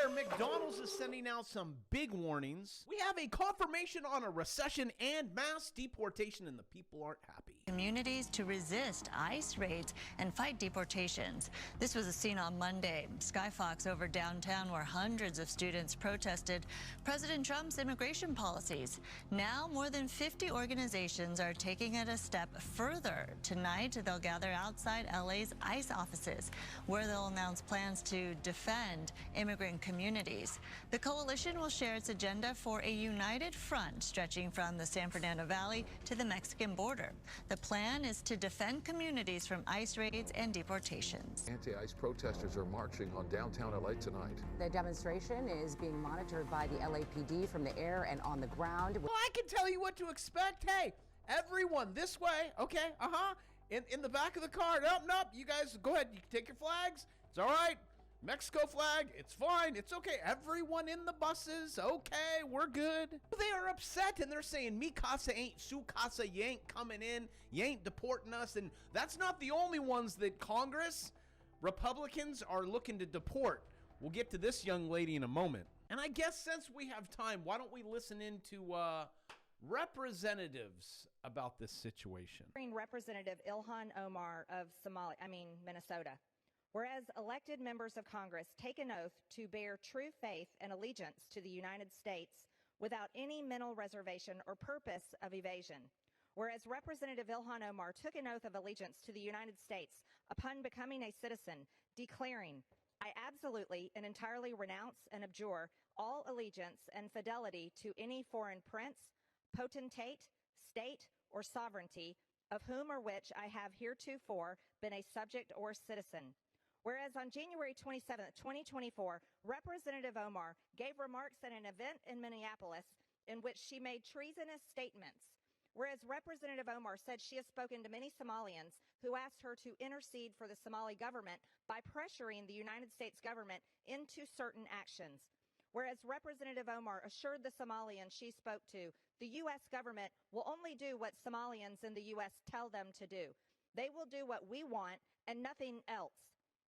there, McDonald's is sending out some big warnings. We have a confirmation on a recession and mass deportation, and the people aren't happy. Communities to resist ICE raids and fight deportations. This was a scene on Monday. Skyfox over downtown where hundreds of students protested President Trump's immigration policies. Now more than 50 organizations are taking it a step further. Tonight they'll gather outside LA's ICE offices where they'll announce plans to defend immigrant communities. The coalition will share its agenda for a united front stretching from the San Fernando Valley to the Mexican border. The plan is to defend communities from ICE raids and deportations. Anti-ICE protesters are marching on downtown LA tonight. The demonstration is being monitored by the LAPD from the air and on the ground. Well, I can tell you what to expect. Hey, everyone this way. Okay, in the back of the car. Nope, you guys go ahead. You can take your flags. It's all right. Mexico flag, it's fine, it's okay. Everyone in the buses, okay, we're good. They are upset and they're saying, mi casa ain't su casa, you ain't coming in, you ain't deporting us. And that's not the only ones that Congress, Republicans are looking to deport. We'll get to this young lady in a moment. And I guess since we have time, why don't we listen into representatives about this situation. Representative Ilhan Omar of Minnesota. Whereas elected members of Congress take an oath to bear true faith and allegiance to the United States without any mental reservation or purpose of evasion. Whereas Representative Ilhan Omar took an oath of allegiance to the United States upon becoming a citizen, declaring, "I absolutely and entirely renounce and abjure all allegiance and fidelity to any foreign prince, potentate, state, or sovereignty, of whom or which I have heretofore been a subject or citizen." Whereas on January 27, 2024, Representative Omar gave remarks at an event in Minneapolis in which she made treasonous statements. Whereas Representative Omar said she has spoken to many Somalians who asked her to intercede for the Somali government by pressuring the United States government into certain actions. Whereas Representative Omar assured the Somalians she spoke to, the U.S. government will only do what Somalians in the U.S. tell them to do. They will do what we want and nothing else.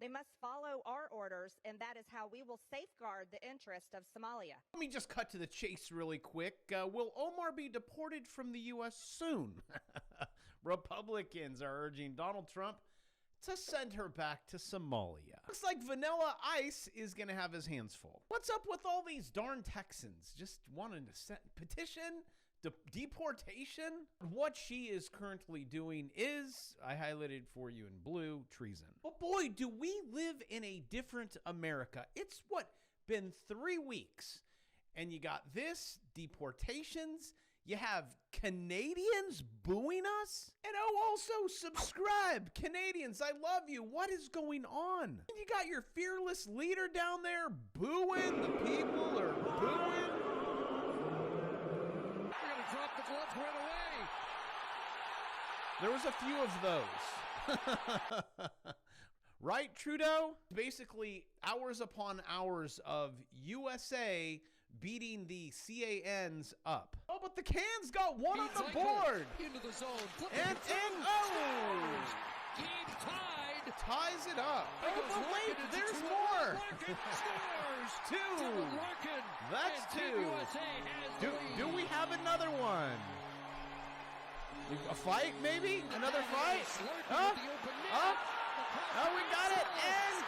They must follow our orders, and that is how we will safeguard the interest of Somalia. Let me just cut to the chase really quick. Will Omar be deported from the U.S. soon? Republicans are urging Donald Trump to send her back to Somalia. Looks like Vanilla Ice is going to have his hands full. What's up with all these darn Texans just wanting to send petition? Deportation? What she is currently doing is, I highlighted for you in blue, treason. But boy, do we live in a different America. It's been 3 weeks, and you got this, deportations, you have Canadians booing us, and also subscribe. Canadians, I love you. What is going on? And you got your fearless leader down there booing. The people are booing. Gloves right away. There was a few of those. Right, Trudeau? Basically, hours upon hours of USA beating the CANs up. Oh, but the Cans got one on the board. Into the zone. And Game tied. Ties it up. Oh, but wait, there's more. Two. That's two. Do we have another one? A fight, maybe? Another fight? Oh, we got it. And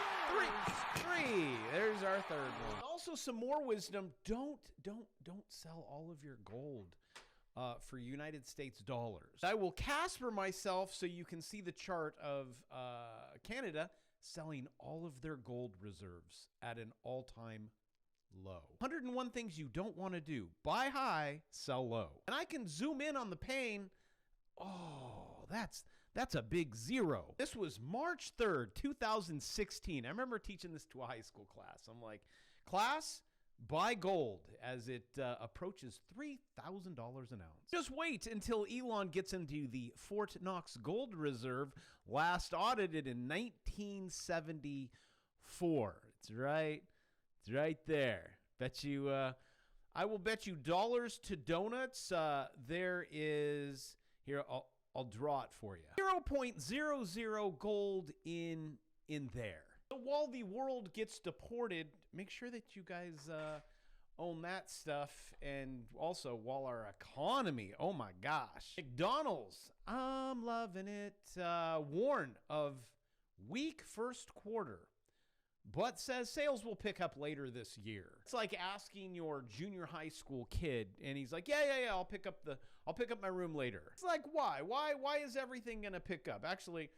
three. There's our third one. Also, some more wisdom. Don't sell all of your gold for United States dollars. I will Casper myself so you can see the chart of Canada selling all of their gold reserves at an all-time low. 101 things you don't want to do. Buy high, sell low. And I can zoom in on the pain. Oh, that's a big zero. This was March 3rd, 2016. I remember teaching this to a high school class. I'm like, class, buy gold as it approaches $3,000 an ounce. Just wait until Elon gets into the Fort Knox gold reserve, last audited in 1974. It's right there. Bet you, I will bet you dollars to donuts. There is, here, I'll draw it for you. 0.00 gold in there. So while the world gets deported, make sure that you guys own that stuff. And also, while our economy, oh my gosh, McDonald's, I'm loving it, warn of weak first quarter, but says sales will pick up later this year. It's like asking your junior high school kid, and he's like, yeah, I'll pick up my room later. It's like, why is everything gonna pick up? Actually,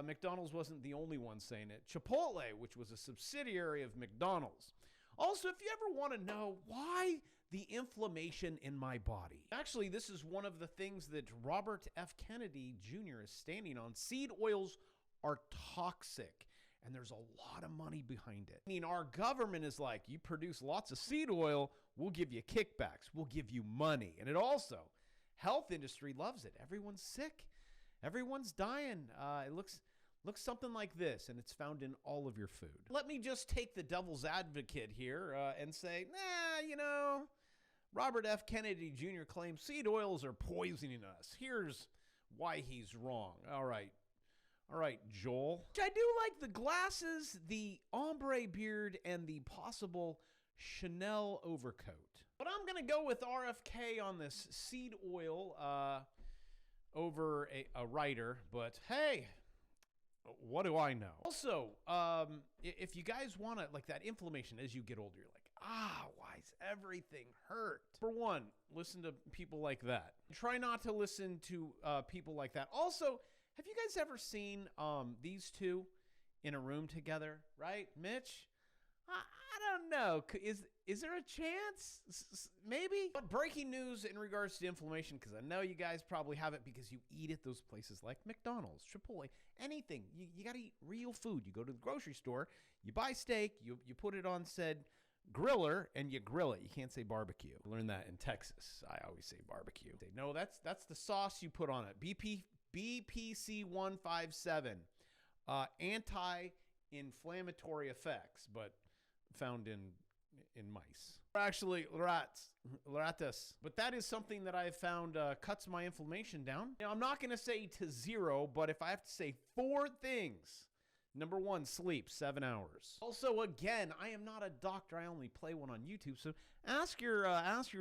McDonald's wasn't the only one saying it. Chipotle, which was a subsidiary of McDonald's. Also, if you ever want to know why the inflammation in my body. Actually, this is one of the things that Robert F. Kennedy Jr. is standing on. Seed oils are toxic, and there's a lot of money behind it. I mean, our government is like, you produce lots of seed oil, we'll give you kickbacks, we'll give you money. And it also, health industry loves it. Everyone's sick, everyone's dying. It looks something like this, and it's found in all of your food. Let me just take the devil's advocate here and say, Robert F. Kennedy Jr. claims seed oils are poisoning us. Here's why he's wrong. All right, Joel. I do like the glasses, the ombre beard, and the possible Chanel overcoat. But I'm going to go with RFK on this seed oil over a writer. But hey, what do I know? Also, if you guys want to, like that inflammation as you get older, you're like, why does everything hurt? For one, listen to people like that. Try not to listen to people like that. Also, have you guys ever seen these two in a room together, right? Mitch? I don't know. Is there a chance? Maybe? But breaking news in regards to inflammation, because I know you guys probably have it because you eat at those places like McDonald's, Chipotle, anything. You got to eat real food. You go to the grocery store, you buy steak, you put it on said griller, and you grill it. You can't say barbecue. Learned that in Texas. I always say barbecue. No, that's the sauce you put on it. BPC 157, anti-inflammatory effects, but found in mice. Actually, ratas. But that is something that I've found cuts my inflammation down. Now, I'm not going to say to zero, but if I have to say 4 things, number 1, sleep, 7 hours. Also, again, I am not a doctor. I only play one on YouTube. So ask your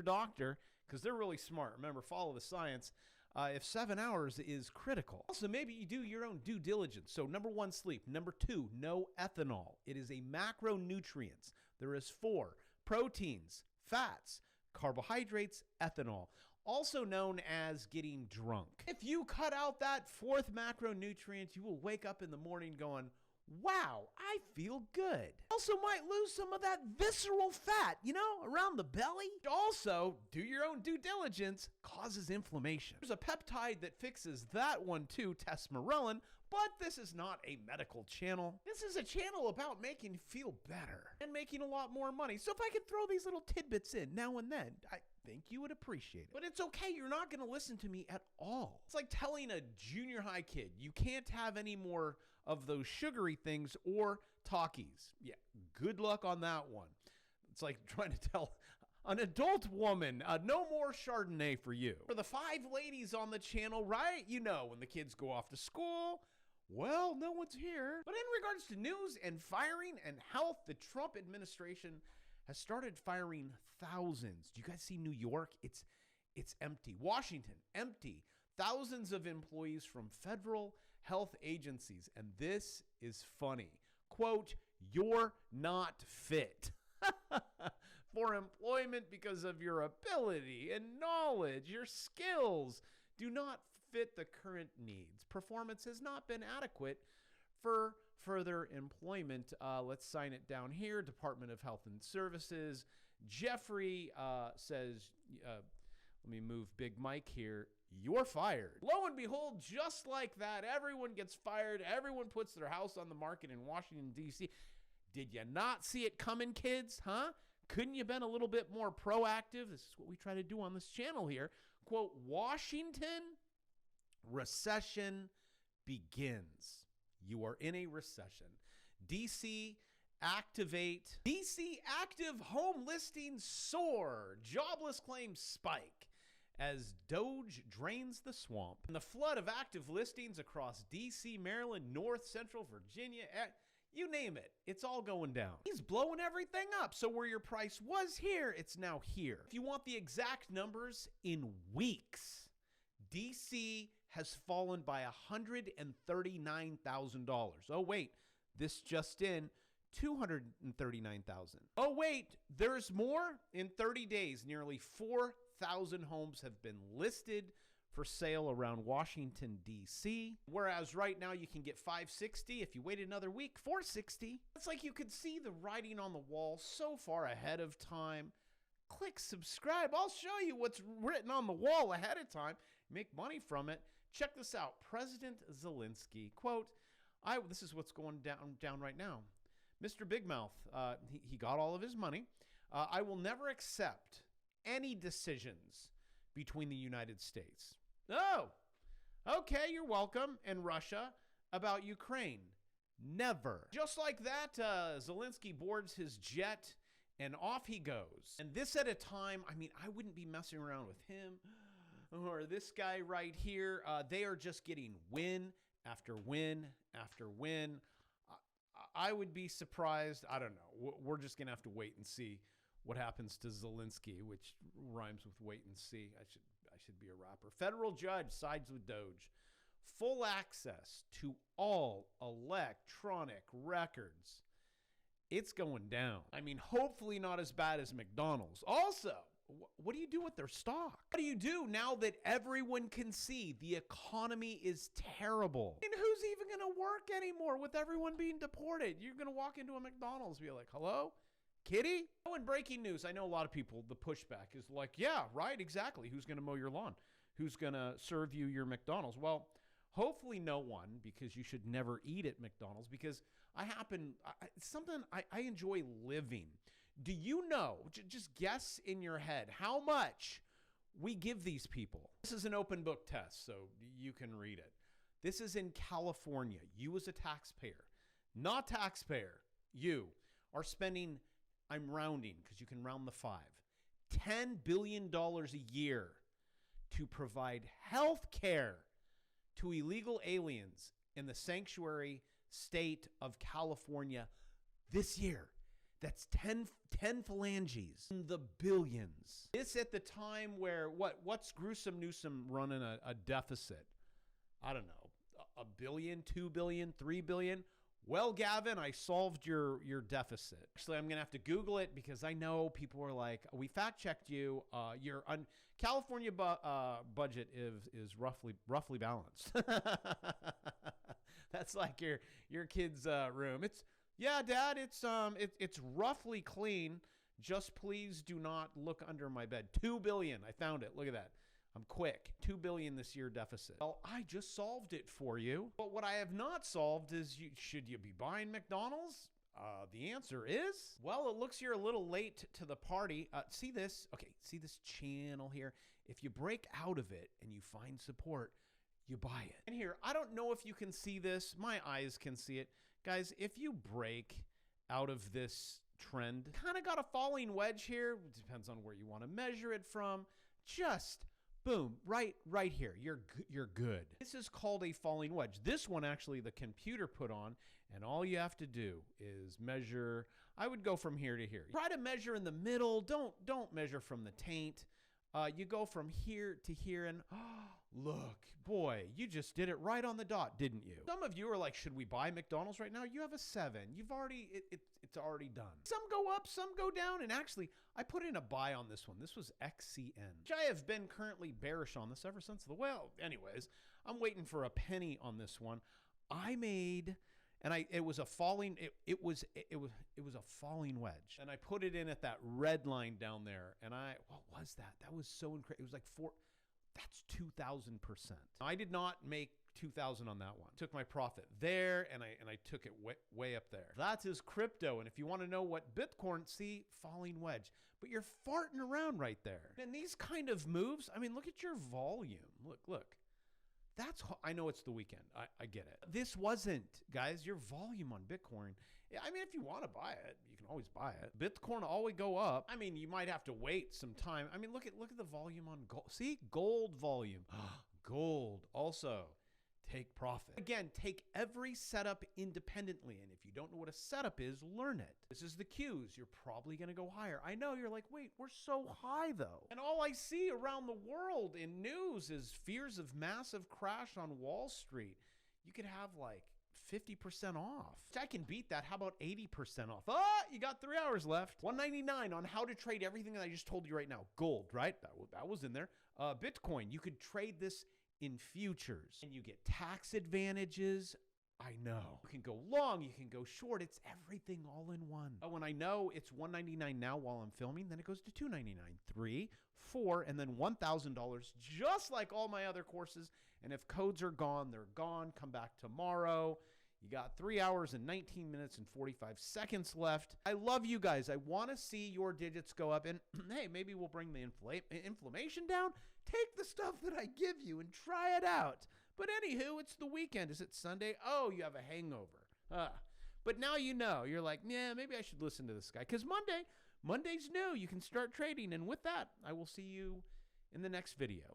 doctor, because they're really smart. Remember, follow the science. If 7 hours is critical. Also, maybe you do your own due diligence. So number 1, sleep. Number 2, no ethanol. It is a macronutrient. There is 4, proteins, fats, carbohydrates, ethanol, also known as getting drunk. If you cut out that 4th macronutrient, you will wake up in the morning going, wow, I feel good. Also might lose some of that visceral fat, around the belly. Also, do your own due diligence, causes inflammation. There's a peptide that fixes that one too, tesmerelin, but this is not a medical channel. This is a channel about making you feel better and making a lot more money. So if I could throw these little tidbits in now and then, I think you would appreciate it. But it's okay, you're not gonna listen to me at all. It's like telling a junior high kid, you can't have any more of those sugary things or Takis. Yeah, good luck on that one. It's like trying to tell an adult woman, no more Chardonnay for you. For the 5 ladies on the channel, right? When the kids go off to school, well, no one's here. But in regards to news and firing and health, the Trump administration has started firing thousands. Do you guys see New York? It's empty. Washington, empty. Thousands of employees from federal health agencies. And this is funny. Quote, you're not fit for employment because of your ability and knowledge. Your skills do not fit the current needs. Performance has not been adequate for further employment. Let's sign it down here. Department of Health and Services. Jeffrey says, let me move Big Mike here. You're fired. Lo and behold, just like that, everyone gets fired. Everyone puts their house on the market in Washington, D.C. Did you not see it coming, kids? Huh? Couldn't you have been a little bit more proactive? This is what we try to do on this channel here. Quote, Washington, recession begins. You are in a recession. D.C., active home listings soar. Jobless claims spike as Doge drains the swamp. And the flood of active listings across D.C., Maryland, North, Central Virginia, You name it, it's all going down. He's blowing everything up. So where your price was here, it's now here. If you want the exact numbers, in weeks, DC has fallen by $139,000. Oh, wait, this just in, $239,000. Oh, wait, there's more. In 30 days, nearly 4,000 homes have been listed for sale around Washington, D.C., whereas right now you can get $560. If you wait another week, $460. It's like you could see the writing on the wall so far ahead of time. Click subscribe. I'll show you what's written on the wall ahead of time. Make money from it. Check this out. President Zelensky, quote, this is what's going down right now. Mr. Big Mouth, he got all of his money. I will never accept any decisions between the United States. Oh, okay, you're welcome. And Russia about Ukraine. Never. Just like that, Zelensky boards his jet and off he goes. And this at a time, I mean, I wouldn't be messing around with him or this guy right here. They are just getting win after win after win. I would be surprised. I don't know. We're just going to have to wait and see what happens to Zelensky, which rhymes with wait and see. I should be a rapper. Federal judge sides with Doge. Full access to all electronic records. It's going down. I mean, hopefully not as bad as McDonald's. Also, what do you do with their stock? What do you do now that everyone can see the economy is terrible? And who's even going to work anymore with everyone being deported? You're going to walk into a McDonald's and be like, hello? Kitty? Oh, in breaking news, I know a lot of people, the pushback is like, yeah, right, exactly. Who's going to mow your lawn? Who's going to serve you your McDonald's? Well, hopefully no one, because you should never eat at McDonald's, because it's something I enjoy living. Do you know, just guess in your head, how much we give these people? This is an open book test, so you can read it. This is in California. You as a taxpayer, not taxpayer, you are spending, I'm rounding because you can round the five, $10 billion a year to provide health care to illegal aliens in the sanctuary state of California this year. That's 10 phalanges in the billions. This at the time where what's Gruesome Newsom running a deficit? I don't know, $1 billion, $2 billion, $3 billion. Well, Gavin, I solved your deficit. Actually, I'm going to have to Google it because I know people are like, we fact checked you. Your California budget is roughly balanced. That's like your kid's room. Yeah, Dad, it's roughly clean. Just please do not look under my bed. $2 billion. I found it. Look at that. I'm quick. $2 billion this year deficit. Well, I just solved it for you. But what I have not solved is should you be buying McDonald's? The answer is, well, it looks you're a little late to the party. See this? Okay, see this channel here? If you break out of it and you find support, you buy it. And here, I don't know if you can see this. My eyes can see it. Guys, if you break out of this trend, kind of got a falling wedge here. Depends on where you want to measure it from. Just boom, right here. You're good. This is called a falling wedge. This one actually the computer put on, and all you have to do is measure. I would go from here to here. Try to measure in the middle. Don't measure from the taint. You go from here to here, and look, boy, you just did it right on the dot, didn't you? Some of you are like, should we buy McDonald's right now? You have a 7. You've already, it's already done. Some go up, some go down, and actually, I put in a buy on this one. This was XCN, which I have been currently bearish on this ever since anyways, I'm waiting for a penny on this one. I made, and it was a falling, it was a falling wedge, and I put it in at that red line down there, and what was that? That was so incredible. It was like that's 2,000%. I did not make 2,000 on that one. Took my profit there, and I took it way up there. That is crypto, and if you want to know what Bitcoin, see, falling wedge. But you're farting around right there. And these kind of moves, I mean, look at your volume. Look. I know it's the weekend. I get it. This wasn't, guys, your volume on Bitcoin. I mean, if you want to buy it, you can always buy it. Bitcoin will always go up. I mean, you might have to wait some time. I mean, look at the volume on gold. See, gold volume. Gold also take profit. Again, take every setup independently. And if you don't know what a setup is, learn it. This is the cues. You're probably going to go higher. I know you're like, wait, we're so high though. And all I see around the world in news is fears of massive crash on Wall Street. You could have like 50% off. I can beat that. How about 80% off? You got 3 hours left. $199 on how to trade everything that I just told you right now. Gold, right? That was in there. Bitcoin, you could trade this in futures and you get tax advantages. I know. You can go long, you can go short. It's everything all in one. Oh, and I know it's $199 now while I'm filming. Then it goes to $299, $3, $4, and then $1,000, just like all my other courses. And if codes are gone, they're gone. Come back tomorrow. You got 3 hours and 19 minutes and 45 seconds left. I love you guys. I want to see your digits go up. And hey, maybe we'll bring the inflammation down. Take the stuff that I give you and try it out. But anywho, it's the weekend. Is it Sunday? Oh, you have a hangover. But now you know. You're like, yeah, maybe I should listen to this guy. Because Monday's new. You can start trading. And with that, I will see you in the next video.